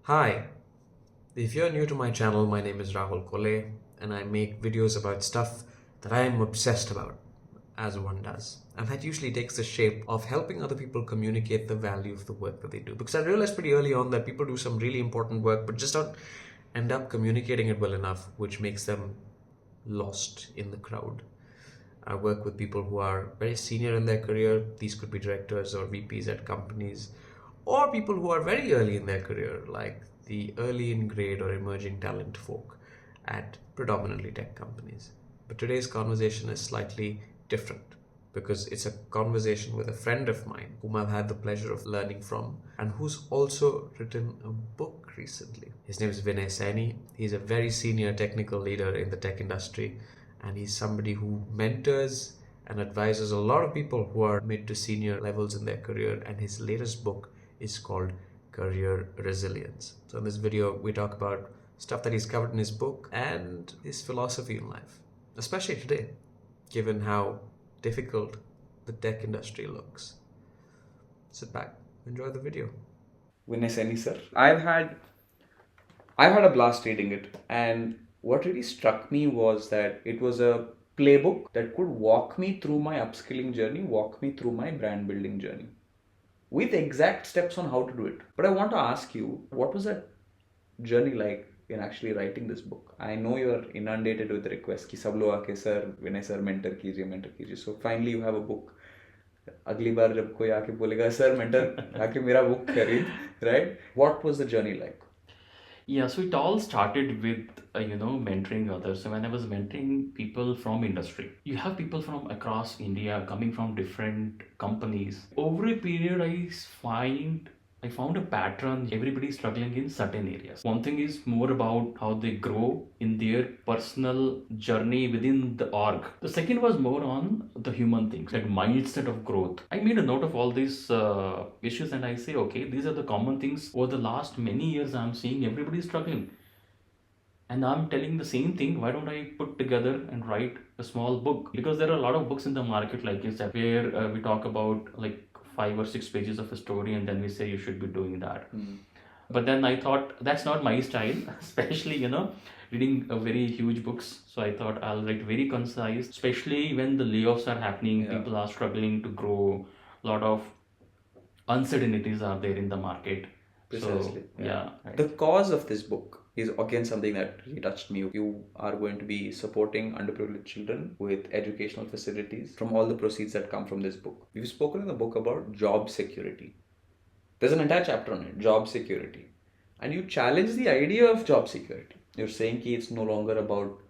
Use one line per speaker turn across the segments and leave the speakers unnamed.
Hi, if you're new to my channel, my name is Rahul Kole, and I make videos about stuff that I am obsessed about, as one does. And that usually takes the shape of helping other people communicate the value of the work that they do. Because I realized pretty early on that people do some really important work, but just don't end up communicating it well enough, which makes them lost in the crowd. I work with people who are very senior in their career. These could be directors or VPs at companies, or people who are very early in their career, like the early in grade or emerging talent folk at predominantly tech companies. But today's conversation is slightly different because it's a conversation with a friend of mine whom I've had the pleasure of learning from and who's also written a book recently. His name is Vinay Saini. He's a very senior technical leader in the tech industry, and he's somebody who mentors and advises a lot of people who are mid to senior levels in their career. And his latest book is called Career Resilience. So in this video, we talk about stuff that he's covered in his book and his philosophy in life, especially today, given how difficult the tech industry looks. Sit back, enjoy the video.
Vinay Saini sir. I've had a blast reading it, and what really struck me was that it was a playbook that could walk me through my upskilling journey, walk me through my brand building journey, with exact steps on how to do it. But I want to ask you, what was that journey like in actually writing this book? I know you're inundated with requests कि सब लोग आके sir विनय sir mentor कीजिए. So finally you have a book. अगली बार जब कोई आके बोलेगा सर मेंटर आके मेरा बुक खरीद, right? What was the journey like?
Yeah, so it all started with mentoring others. So when I was mentoring people from industry, you have people from across India coming from different companies. Over a period, I found a pattern. Everybody is struggling in certain areas. One thing is more about how they grow in their personal journey within the org. The second was more on the human things, like mindset of growth. I made a note of all these issues and I say, okay, these are the common things over the last many years I'm seeing everybody is struggling. And I'm telling the same thing. Why don't I put together and write a small book? Because there are a lot of books in the market, like you said, where we talk about like 5 or 6 pages of a story and then we say you should be doing that. But then I thought that's not my style, especially, reading a very huge books. So I thought I'll write very concise, especially when the layoffs are happening,
Yeah.
people are struggling to grow, a lot of uncertainties are there in the market.
Precisely.
So, yeah. Right.
The cause of this book is again something that really touched me. You are going to be supporting underprivileged children with educational facilities from all the proceeds that come from this book. We've spoken in the book about job security. There's an entire chapter on it, job security. And you challenge the idea of job security. You're saying that it's no longer about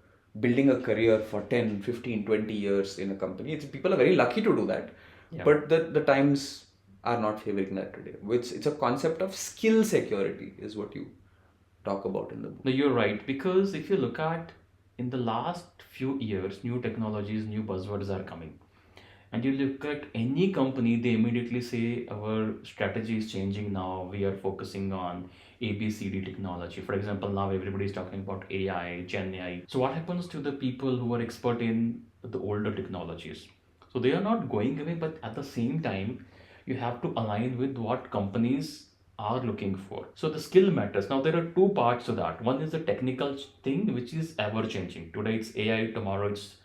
building a career for 10, 15, 20 years in a company. People are very lucky to do that.
Yeah.
But the times are not favoring that today. It's a concept of skill security is what you talk about in the book.
No, you're right. Because if you look at in the last few years, new technologies, new buzzwords are coming. And you look at any company, they immediately say our strategy is changing now. We are focusing on ABCD technology. For example, now everybody is talking about AI, Gen AI. So what happens to the people who are expert in the older technologies? So they are not going away, but at the same time, you have to align with what companies are looking for. So the skill matters. Now there are two parts to that. One is the technical thing, which is ever changing. Today it's AI, tomorrow it's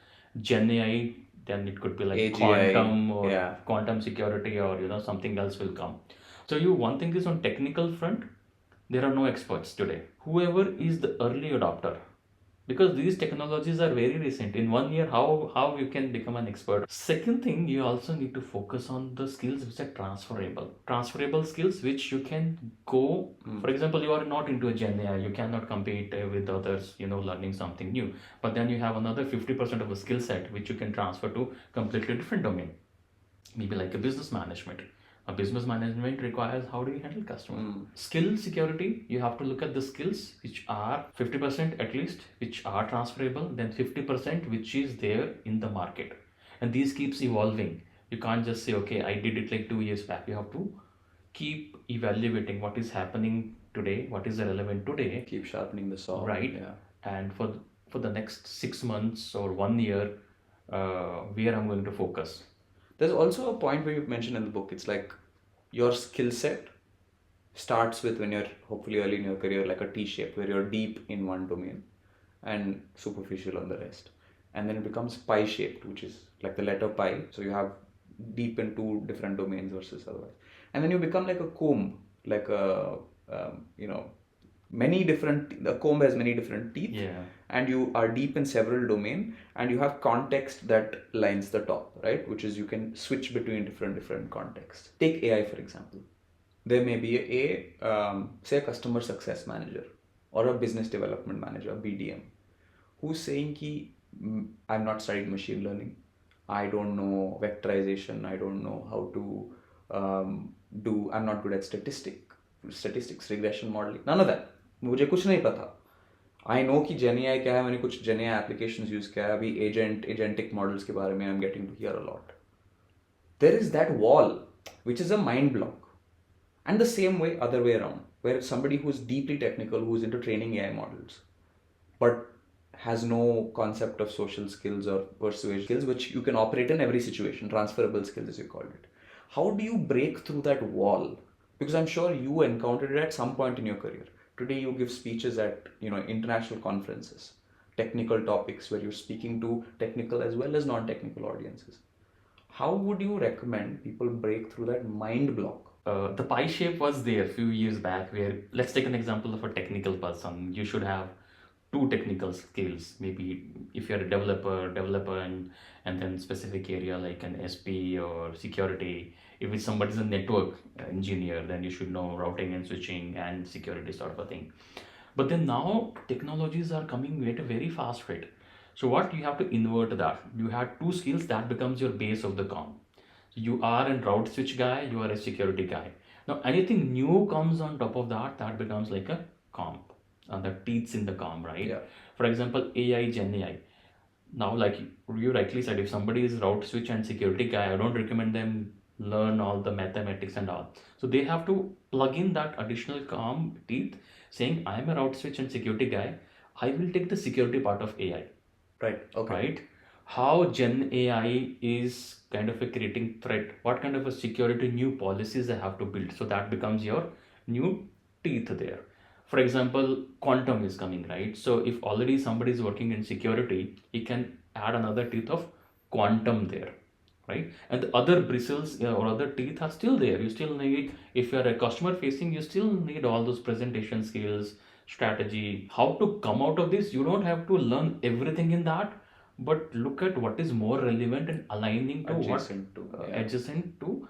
Gen AI, then it could be like
AGI,
quantum or
yeah.
quantum security or something else will come. So you one thing is on technical front, there are no experts today. Whoever is the early adopter, because these technologies are very recent. In 1 year, how you can become an expert? Second thing, you also need to focus on the skills which are transferable skills which you can go. For example, you are not into a Gen AI, you cannot compete with others, learning something new. But then you have another 50% of a skill set which you can transfer to completely different domain, maybe like a business management. A business management requires how do you handle customer. Skill security, you have to look at the skills which are 50% at least, which are transferable, then 50% which is there in the market. And these keeps evolving. You can't just say, okay, I did it like 2 years back. You have to keep evaluating what is happening today, what is relevant today.
Keep sharpening the saw.
Right.
Yeah.
And for the next 6 months or 1 year, where I'm going to focus.
There's also a point where you mentioned in the book, it's like your skill set starts with when you're hopefully early in your career, like a T-shape, where you're deep in one domain and superficial on the rest. And then it becomes pie-shaped, which is like the letter pi. So you have deep in two different domains versus otherwise. And then you become like a comb, like a, the comb has many different teeth.
Yeah.
And you are deep in several domain, and you have context that lines the top, right? Which is you can switch between different contexts. Take AI, for example. There may be say a customer success manager or a business development manager, BDM, who's saying ki, I'm not studying machine learning, I don't know vectorization, I don't know how to I'm not good at statistics, regression modeling, none of that. मुझे कुछ नहीं पता. I know कि GenAI क्या है, मैंने कुछ GenAI applications use किया है, अभी agentic models के बारे में I'm getting to hear a lot. There is that wall, which is a mind block. And the same way, other way around, where somebody who's deeply technical, who's into training AI models, but has no concept of social skills or persuasion skills, which you can operate in every situation, transferable skills as you called it. How do you break through that wall? Because I'm sure you encountered it at some point in your career. Today you give speeches at international conferences, technical topics where you're speaking to technical as well as non-technical audiences. How would you recommend people break through that mind block?
The pie shape was there a few years back, where let's take an example of a technical person. You should have two technical skills. Maybe if you're a developer and then specific area like an SP or security. If it's somebody's a network engineer, then you should know routing and switching and security sort of a thing. But then now technologies are coming at a very fast rate. So what you have to invert that. You have two skills that becomes your base of the com. You are a route switch guy, you are a security guy. Now anything new comes on top of that, that becomes like a comp, the teeth in the comp, right?
Yeah.
For example, AI, Gen AI. Now, like you rightly said, if somebody is route switch and security guy, I don't recommend them learn all the mathematics and all. So they have to plug in that additional comp teeth, saying I am a route switch and security guy. I will take the security part of AI.
Right. Okay.
Right? How Gen AI is kind of a creating threat, what kind of a security new policies they have to build. So that becomes your new teeth there. For example, quantum is coming, right? So if already somebody is working in security, he can add another teeth of quantum there, right? And the other bristles or other teeth are still there. You still need, if you're a customer facing, you still need all those presentation skills, strategy, how to come out of this. You don't have to learn everything in that, but look at what is more relevant and aligning to adjacent to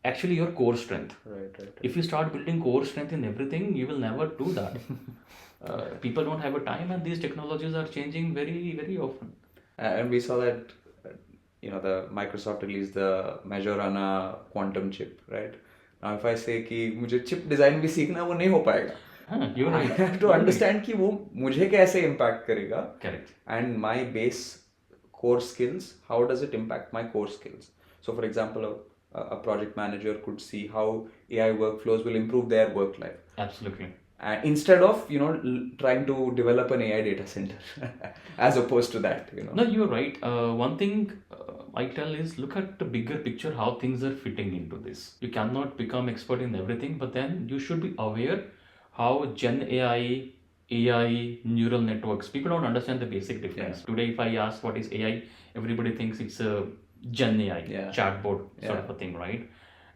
actually your core strength.
Right.
If you start building core strength in everything, you will never do that. People don't have a time, and these technologies are changing very, very often.
And we saw that, the Microsoft released the measure on a quantum chip, right? Now, if I say कि मुझे chip design भी सीखना, वो नहीं हो पाएगा.
You're
I
right.
have to understand कि वो मुझे कैसे impact करेगा.
Correct.
And my base core skills, how does it impact my core skills? So, for example, a project manager could see how AI workflows will improve their work life.
Absolutely.
Instead of trying to develop an AI data center, as opposed to that.
No, you're right. One thing I tell is look at the bigger picture, how things are fitting into this. You cannot become expert in everything, but then you should be aware how Gen AI, neural networks, people don't understand the basic difference.
Yeah.
Today, if I ask what is AI, everybody thinks it's a Gen AI, chatbot sort of a thing, right?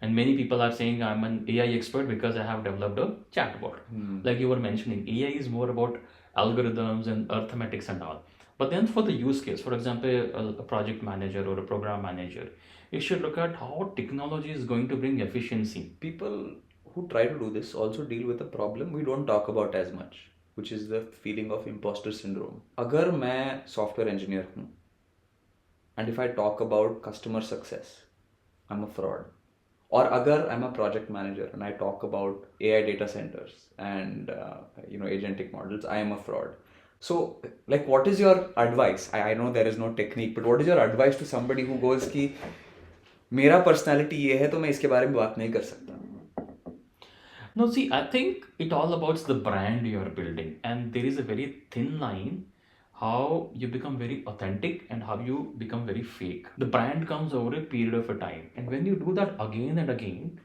And many people are saying I'm an AI expert because I have developed a chatbot. Like you were mentioning, AI is more about algorithms and arithmetics and all. But then for the use case, for example, a project manager or a program manager, you should look at how technology is going to bring efficiency.
People who try to do this also deal with a problem we don't talk about as much, which is the feeling of imposter syndrome. अगर मैं software engineer हूँ, and if I talk about customer success, I'm a fraud. Or agar I'm a project manager and I talk about AI data centers and agentic models, I am a fraud. So, like, what is your advice? I know there is no technique, but what is your advice to somebody who goes कि मेरा personality ये है तो मैं इसके बारे में बात नहीं कर सकता?
No, see, I think it all about the brand you are building, and there is a very thin line how you become very authentic and how you become very fake. The brand comes over a period of a time, and when you do that again and again,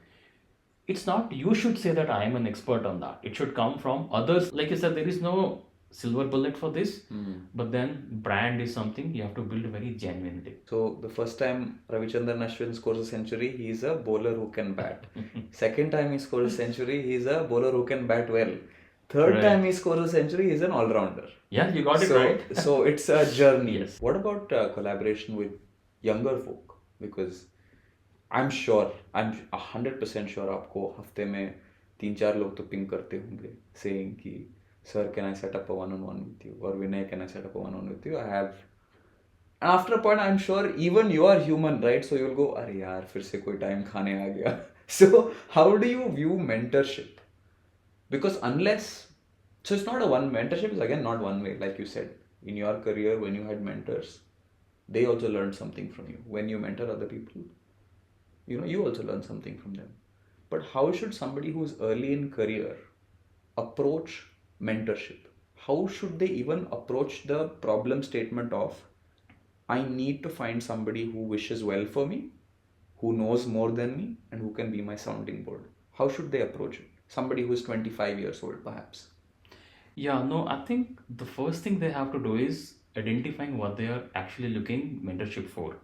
it's not you should say that I am an expert on that. It should come from others. Like you said, there is no silver bullet for this, but then brand is something you have to build very genuinely.
So the first time Ravichandran Ashwin scores a century, he's a bowler who can bat. Second time he scores a century, he's a bowler who can bat well. Third
Right.
time he scores a century, he's an all-rounder.
Yeah, you got it
So,
right.
so it's a journey.
Yes.
What about collaboration with younger folk? Because I'm sure, I'm 100% sure आपको हफ्ते में 3-4 लोग तो ping करते होंगे saying कि sir can I set up a one-on-one with you, or Vinay can I set up a one-on-one with you. I have, and after a point I'm sure even you are human, right? So you'll go अरे यार फिर से कोई time खाने आ गया. So how do you view mentorship? Because unless, so it's not a one, mentorship is again not one way, like you said. In your career, when you had mentors, they also learned something from you. When you mentor other people, you also learn something from them. But how should somebody who's early in career approach mentorship? How should they even approach the problem statement of, I need to find somebody who wishes well for me, who knows more than me, and who can be my sounding board? How should they approach it? Somebody who is 25 years old, perhaps.
Yeah, no, I think the first thing they have to do is identifying what they are actually looking mentorship for.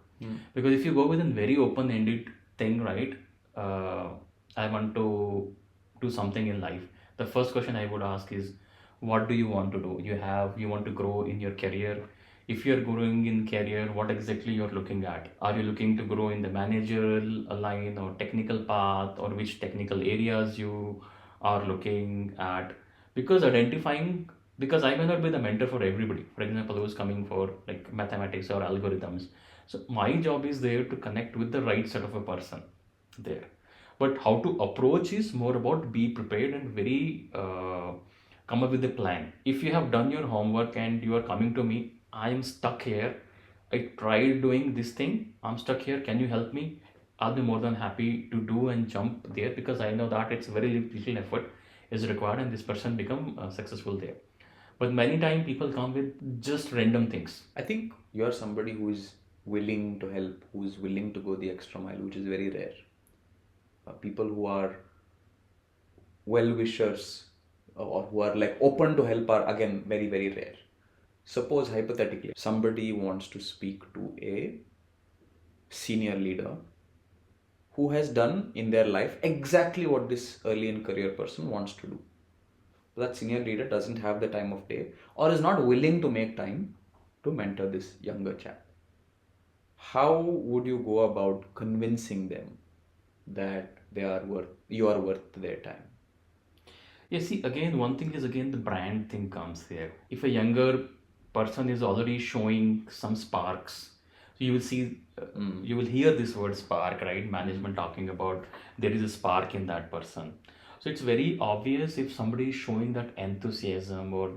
Because if you go with a very open-ended thing, right? I want to do something in life. The first question I would ask is, what do you want to do? You want to grow in your career. If you're growing in career, what exactly you're looking at? Are you looking to grow in the managerial line or technical path, or which technical areas you are looking at? Because identifying, because I may not be the mentor for everybody. For example, who's coming for like mathematics or algorithms. So my job is there to connect with the right set of a person there. But how to approach is more about be prepared and very come up with a plan. If you have done your homework and you are coming to me, I am stuck here. I tried doing this thing. I'm stuck here. Can you help me? I'll be more than happy to do and jump there, because I know that it's very little effort is required and this person become successful there. But many times people come with just random things.
I think you're somebody who is willing to help, who is willing to go the extra mile, which is very rare. People who are well wishers or who are like open to help are again very, very rare. Suppose hypothetically somebody wants to speak to a senior leader who has done in their life exactly what this early in career person wants to do. That senior leader doesn't have the time of day or is not willing to make time to mentor this younger chap. How would you go about convincing them that you are worth their time?
Yeah, see, again, one thing is again the brand thing comes here. If a younger person is already showing some sparks, so you will see, you will hear this word spark, right? Management talking about there is a spark in that person. So it's very obvious if somebody is showing that enthusiasm or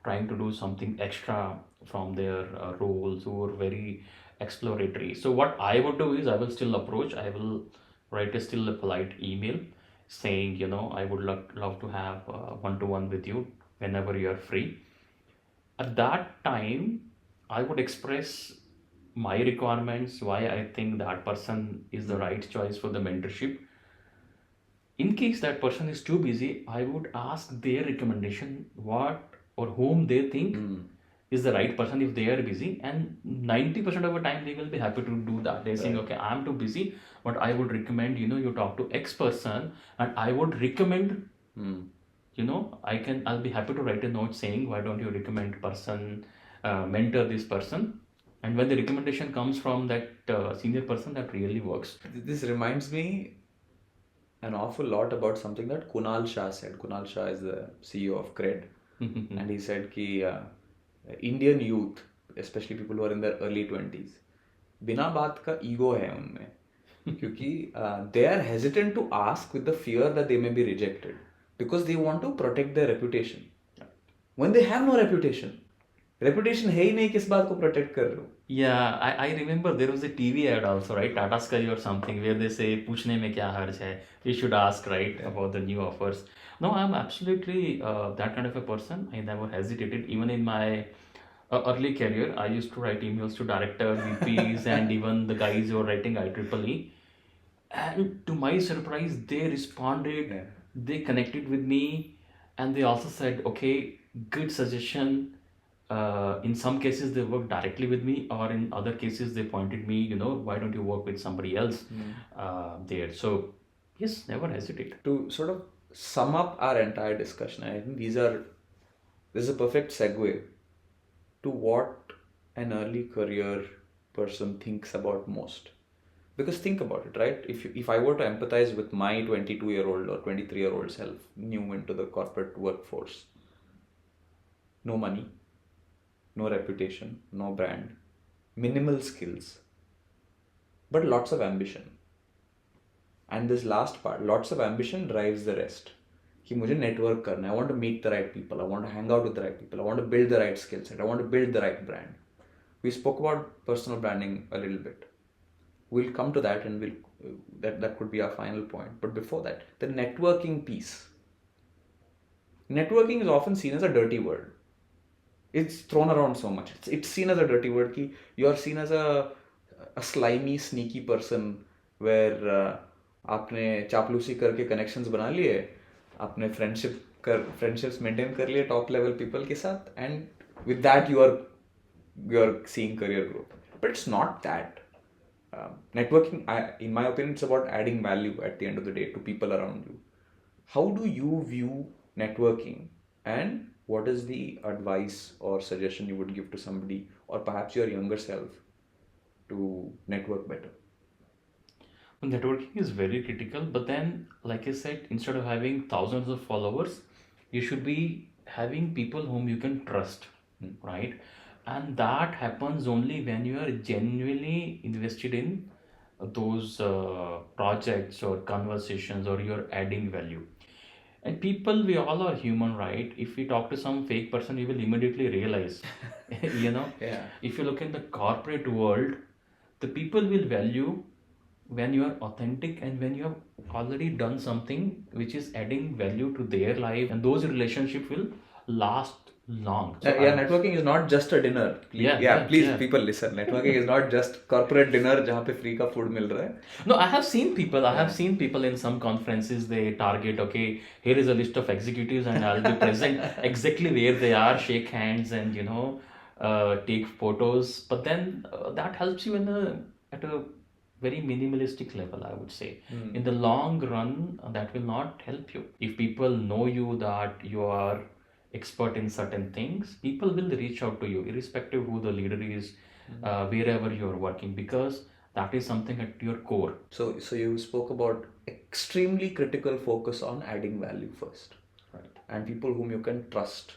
trying to do something extra from their roles or very exploratory. So what I would do is I will still approach, I will write still a polite email saying, I would love to have one-to-one with you whenever you are free. At that time, I would express my requirements, why I think that person is the right choice for the mentorship. In case that person is too busy, I would ask their recommendation, what or whom they think is the right person if they are busy, and 90% of the time they will be happy to do that. They're saying, okay, I'm too busy, but I would recommend, you talk to X person, and I would recommend, I'll be happy to write a note saying, why don't you recommend person, mentor this person? And when the recommendation comes from that senior person, that really works.
This reminds me an awful lot about something that Kunal Shah said. Kunal Shah is the CEO of Cred. And he said कि Indian youth, especially people who are in their early 20s, बिना बात का ego है उनमें, क्योंकि they are hesitant to ask with the fear that they may be rejected because they want to protect their reputation. When they have no reputation है ही नहीं, किस बात को protect कर रहे हो?
Yeah, I remember there was a TV ad also, right? Tata Sky or something, where they say, पूछने में क्या हर्ज है? We should ask, right, about the new offers. No, I'm absolutely that kind of a person. I never hesitated. Even in my early career, I used to write emails to directors, VPs, and even the guys who are writing IEEE. And to my surprise, they responded,
Yeah.
they connected with me, and they also said, okay, good suggestion. In some cases, they worked directly with me, or in other cases, they pointed me, why don't you work with somebody else there? So, yes, never hesitate.
To sort of sum up our entire discussion, I think this is a perfect segue to what an early career person thinks about most. Because think about it, right? If I were to empathize with my 22-year-old or 23-year-old self, new into the corporate workforce, no money, no reputation, no brand, minimal skills, but lots of ambition. And this last part, lots of ambition drives the rest. कि मुझे network करना है, I want to meet the right people, I want to hang out with the right people, I want to build the right skill set, I want to build the right brand. We spoke about personal branding a little bit. We'll come to that, and that could be our final point. But before that, the networking piece. Networking is often seen as a dirty word. It's thrown around so much. It's seen as a dirty word. Ki you are seen as a slimy, sneaky person where आपने चापलूसी करके connections बना लिए, आपने friendships maintain कर लिए top level people के साथ, and with that you are seeing career growth. But it's not that. Networking, in my opinion, it's about adding value at the end of the day to people around you. How do you view networking, and what is the advice or suggestion you would give to somebody, or perhaps your younger self, to network better?
Networking is very critical, but then, like I said, instead of having thousands of followers, you should be having people whom you can trust, right? And that happens only when you are genuinely invested in those projects or conversations, or you're adding value. And people, we all are human, right? If we talk to some fake person, you will immediately realize, you know,
Yeah.
if you look in the corporate world, the people will value when you are authentic and when you have already done something which is adding value to their life, and those relationships will last long. So
Yeah, networking is not just a dinner. Please,
yeah.
people listen. Networking is not just corporate dinner जहाँ पे free का food मिल रहा है.
No, I have seen people. I have seen people in some conferences. They target, okay, here is a list of executives, and I'll be present exactly where they are, shake hands, and take photos. But then that helps you at a very minimalistic level, I would say. In the long run, that will not help you. If people know you that you are expert in certain things, people will reach out to you, irrespective who the leader is, wherever you are working, because that is something at your core.
So you spoke about extremely critical focus on adding value first,
Right.
and people whom you can trust.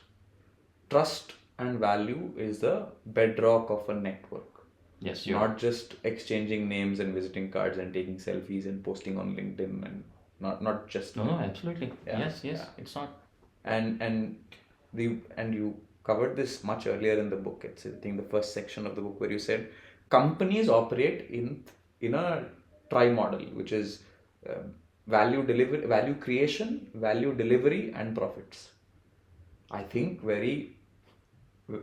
Trust and value is the bedrock of a network.
Yes, you're
Not just exchanging names and visiting cards and taking selfies and posting on LinkedIn, and not just
no, absolutely.
Yeah,
Yes,
yeah.
it's not.
And you covered this much earlier in the book. It's, I think, the first section of the book where you said companies operate in a tri model, which is value creation, value delivery, and profits. I think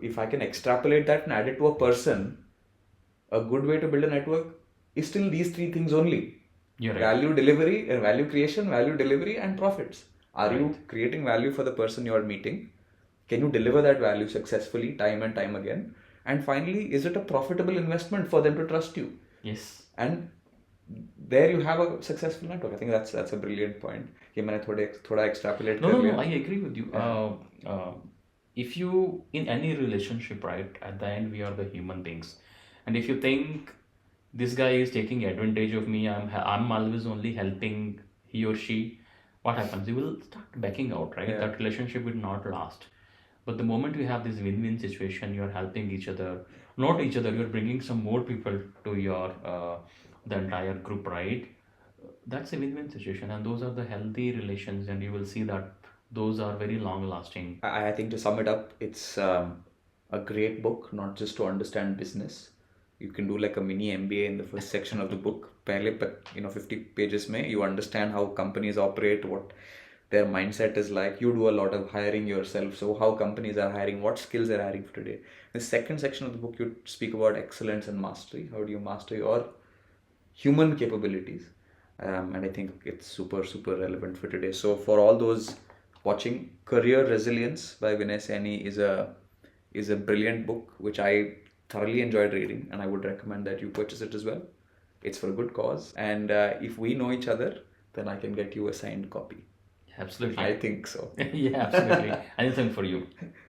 if I can extrapolate that and add it to a person, a good way to build a network is still these three things only.
You're right.
Value delivery, value creation, value delivery, and profits. Are you
Right.
creating value for the person you are meeting? Can you deliver that value successfully time and time again? And finally, is it a profitable investment for them to trust you?
Yes.
And there you have a successful network. I think that's a brilliant point. कि मैंने थोड़ा extrapolate कर
No,
लिया.
I agree with you. If you, in any relationship, right, at the end, we are the human beings. And if you think this guy is taking advantage of me, I'm always only helping he or she, what happens? You will start backing out, right?
Yeah.
That relationship will not last. But the moment you have this win-win situation, you're helping each other, not each other, you're bringing some more people to your the entire group, right? That's a win-win situation, and those are the healthy relations, and you will see that those are very long-lasting.
I think to sum it up, it's a great book, not just to understand business. You can do like a mini MBA in the first section of the book. पहले 50 pages में you understand how companies operate, what their mindset is like. You do a lot of hiring yourself, so how companies are hiring, what skills they're hiring for today. The second section of the book, you speak about excellence and mastery. How do you master your human capabilities? And I think it's super, super relevant for today. So for all those watching, Career Resilience by Vinay Saini is a brilliant book which I thoroughly enjoyed reading, and I would recommend that you purchase it as well. It's for a good cause, and if we know each other, then I can get you a signed copy.
Absolutely.
I think so.
Yeah, absolutely. Anything for you.